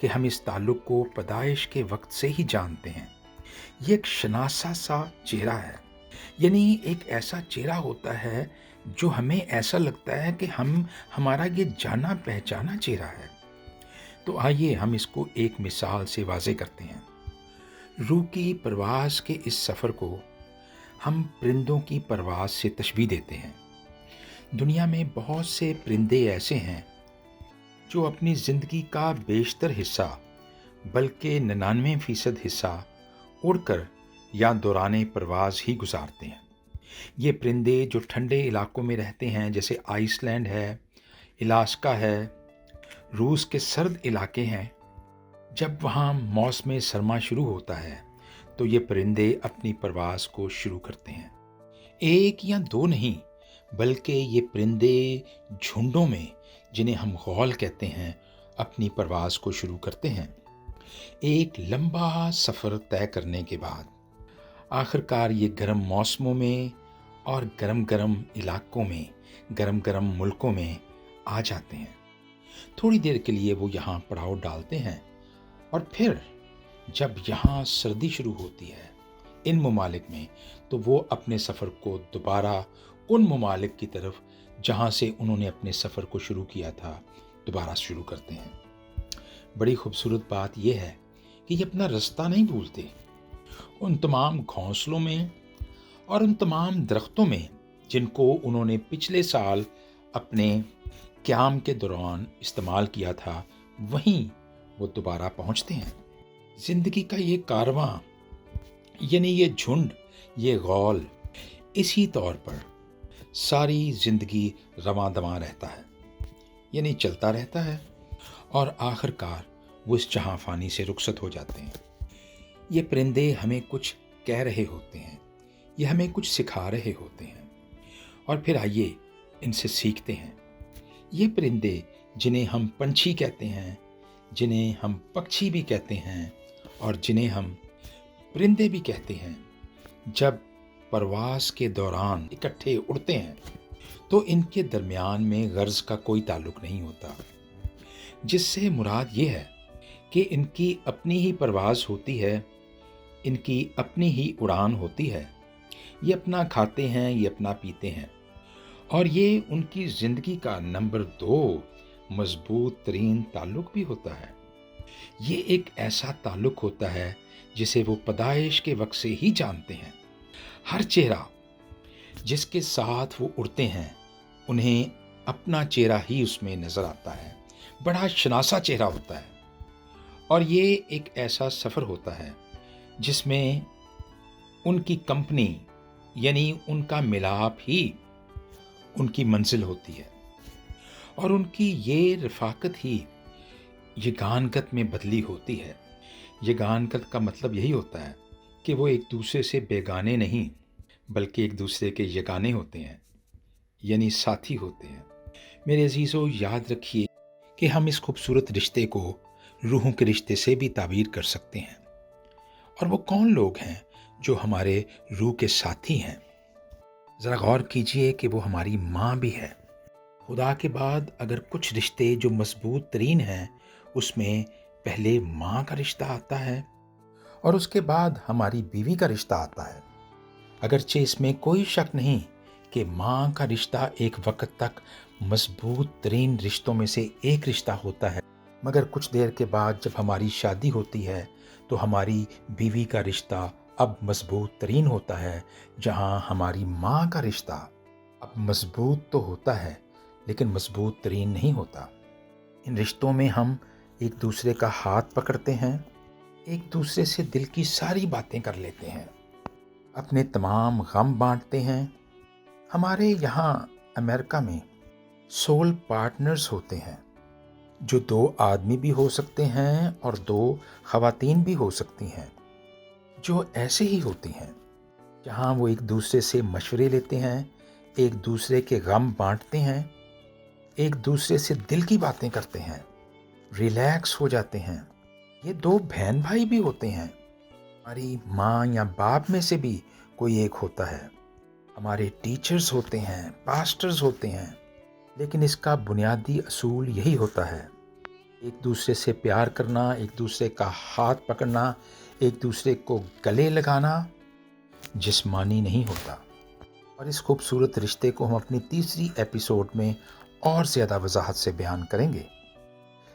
کہ ہم اس تعلق کو پیدائش کے وقت سے ہی جانتے ہیں۔ یہ ایک شناسا سا چہرہ ہے، یعنی ایک ایسا چہرہ ہوتا ہے جو ہمیں ایسا لگتا ہے کہ ہمارا یہ جانا پہچانا چہرہ ہے۔ تو آئیے ہم اس کو ایک مثال سے واضح کرتے ہیں۔ روح کی پرواز کے اس سفر کو ہم پرندوں کی پرواز سے تشبیہ دیتے ہیں۔ دنیا میں بہت سے پرندے ایسے ہیں جو اپنی زندگی کا بیشتر حصہ بلکہ 99% حصہ اڑ کر یا دوران پرواز ہی گزارتے ہیں۔ یہ پرندے جو ٹھنڈے علاقوں میں رہتے ہیں، جیسے آئس لینڈ ہے، الاسکا ہے، روس کے سرد علاقے ہیں، جب وہاں موسم سرما شروع ہوتا ہے تو یہ پرندے اپنی پرواز کو شروع کرتے ہیں۔ ایک یا دو نہیں بلکہ یہ پرندے جھنڈوں میں، جنہیں ہم غول کہتے ہیں، اپنی پرواز کو شروع کرتے ہیں۔ ایک لمبا سفر طے کرنے کے بعد آخرکار یہ گرم موسموں میں اور گرم گرم علاقوں میں، گرم گرم ملکوں میں آ جاتے ہیں۔ تھوڑی دیر کے لیے وہ یہاں پڑاؤ ڈالتے ہیں، اور پھر جب یہاں سردی شروع ہوتی ہے ان ممالک میں، تو وہ اپنے سفر کو دوبارہ ان ممالک کی طرف جہاں سے انہوں نے اپنے سفر کو شروع کیا تھا دوبارہ شروع کرتے ہیں۔ بڑی خوبصورت بات یہ ہے کہ یہ اپنا رستہ نہیں بھولتے۔ ان تمام گھونسلوں میں اور ان تمام درختوں میں جن کو انہوں نے پچھلے سال اپنے قیام کے دوران استعمال کیا تھا، وہیں وہ دوبارہ پہنچتے ہیں۔ زندگی کا یہ کارواں، یعنی یہ جھنڈ، یہ غول، اسی طور پر ساری زندگی رواں دواں رہتا ہے، یعنی چلتا رہتا ہے، اور آخرکار وہ اس جہاں فانی سے رخصت ہو جاتے ہیں۔ یہ پرندے ہمیں کچھ کہہ رہے ہوتے ہیں، یہ ہمیں کچھ سکھا رہے ہوتے ہیں، اور پھر آئیے ان سے سیکھتے ہیں۔ یہ پرندے جنہیں ہم پنچھی کہتے ہیں، جنہیں ہم پکچھی بھی کہتے ہیں، اور جنہیں ہم پرندے بھی کہتے ہیں، جب پرواز کے دوران اکٹھے اڑتے ہیں تو ان کے درمیان میں غرض کا کوئی تعلق نہیں ہوتا، جس سے مراد یہ ہے کہ ان کی اپنی ہی پرواز ہوتی ہے، ان کی اپنی ہی اڑان ہوتی ہے۔ یہ اپنا کھاتے ہیں، یہ اپنا پیتے ہیں، اور یہ ان کی زندگی کا نمبر 2 مضبوط ترین تعلق بھی ہوتا ہے۔ یہ ایک ایسا تعلق ہوتا ہے جسے وہ پیدائش کے وقت سے ہی جانتے ہیں۔ ہر چہرہ جس کے ساتھ وہ اڑتے ہیں، انہیں اپنا چہرہ ہی اس میں نظر آتا ہے، بڑا شناسا چہرہ ہوتا ہے، اور یہ ایک ایسا سفر ہوتا ہے جس میں ان کی کمپنی، یعنی ان کا ملاپ ہی ان کی منزل ہوتی ہے، اور ان کی یہ رفاقت ہی یگانگت میں بدلی ہوتی ہے۔ یگانگت کا مطلب یہی ہوتا ہے کہ وہ ایک دوسرے سے بیگانے نہیں بلکہ ایک دوسرے کے یگانے ہوتے ہیں، یعنی ساتھی ہوتے ہیں۔ میرے عزیزو، یاد رکھیے کہ ہم اس خوبصورت رشتے کو روحوں کے رشتے سے بھی تعبیر کر سکتے ہیں۔ اور وہ کون لوگ ہیں جو ہمارے روح کے ساتھی ہیں؟ ذرا غور کیجئے کہ وہ ہماری ماں بھی ہے۔ خدا کے بعد اگر کچھ رشتے جو مضبوط ترین ہیں، اس میں پہلے ماں کا رشتہ آتا ہے، اور اس کے بعد ہماری بیوی کا رشتہ آتا ہے۔ اگرچہ اس میں کوئی شک نہیں کہ ماں کا رشتہ ایک وقت تک مضبوط ترین رشتوں میں سے ایک رشتہ ہوتا ہے، مگر کچھ دیر کے بعد جب ہماری شادی ہوتی ہے تو ہماری بیوی کا رشتہ اب مضبوط ترین ہوتا ہے، جہاں ہماری ماں کا رشتہ اب مضبوط تو ہوتا ہے لیکن مضبوط ترین نہیں ہوتا۔ ان رشتوں میں ہم ایک دوسرے کا ہاتھ پکڑتے ہیں، ایک دوسرے سے دل کی ساری باتیں کر لیتے ہیں، اپنے تمام غم بانٹتے ہیں۔ ہمارے یہاں امریکہ میں سول پارٹنرز ہوتے ہیں، جو 2 آدمی بھی ہو سکتے ہیں اور 2 خواتین بھی ہو سکتی ہیں، جو ایسے ہی ہوتی ہیں، جہاں وہ ایک دوسرے سے مشورے لیتے ہیں، ایک دوسرے کے غم بانٹتے ہیں، ایک دوسرے سے دل کی باتیں کرتے ہیں، ریلیکس ہو جاتے ہیں۔ یہ 2 بہن بھائی بھی ہوتے ہیں، ہماری ماں یا باپ میں سے بھی کوئی ایک ہوتا ہے، ہمارے ٹیچرز ہوتے ہیں، پاسٹرز ہوتے ہیں، لیکن اس کا بنیادی اصول یہی ہوتا ہے ایک دوسرے سے پیار کرنا، ایک دوسرے کا ہاتھ پکڑنا، ایک دوسرے کو گلے لگانا جسمانی نہیں ہوتا۔ اور اس خوبصورت رشتے کو ہم اپنی تیسری ایپیسوڈ میں اور زیادہ وضاحت سے بیان کریں گے۔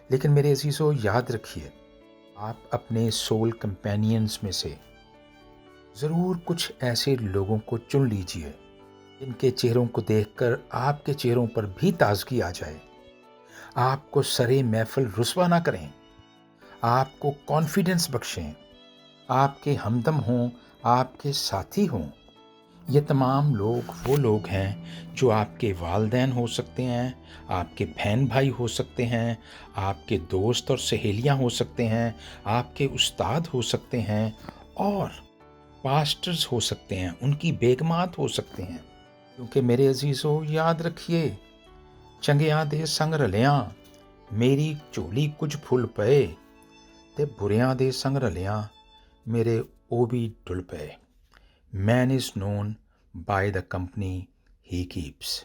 لیکن میرے عزیزو، یاد رکھیے، آپ اپنے سول کمپینینز میں سے ضرور کچھ ایسے لوگوں کو چن لیجئے جن کے چہروں کو دیکھ کر آپ کے چہروں پر بھی تازگی آ جائے، آپ کو سرے محفل رسوا نہ کریں، آپ کو کانفیڈنس بخشیں، آپ کے ہمدم ہوں، آپ کے ساتھی ہوں۔ یہ تمام لوگ وہ لوگ ہیں جو آپ کے والدین ہو سکتے ہیں، آپ کے بہن بھائی ہو سکتے ہیں، آپ کے دوست اور سہیلیاں ہو سکتے ہیں، آپ کے استاد ہو سکتے ہیں، اور پاسٹرز ہو سکتے ہیں، ان کی بیگمات ہو سکتے ہیں۔ کیونکہ میرے عزیزو، یاد رکھیے، چنگیاں دے سنگ رلیاں، میری چولی کچھ پھل پئے، تے بریاں دے سنگ رلیاں، میرے او بھی ڈل پئے۔ Man is known by the company he keeps.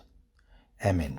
Amen.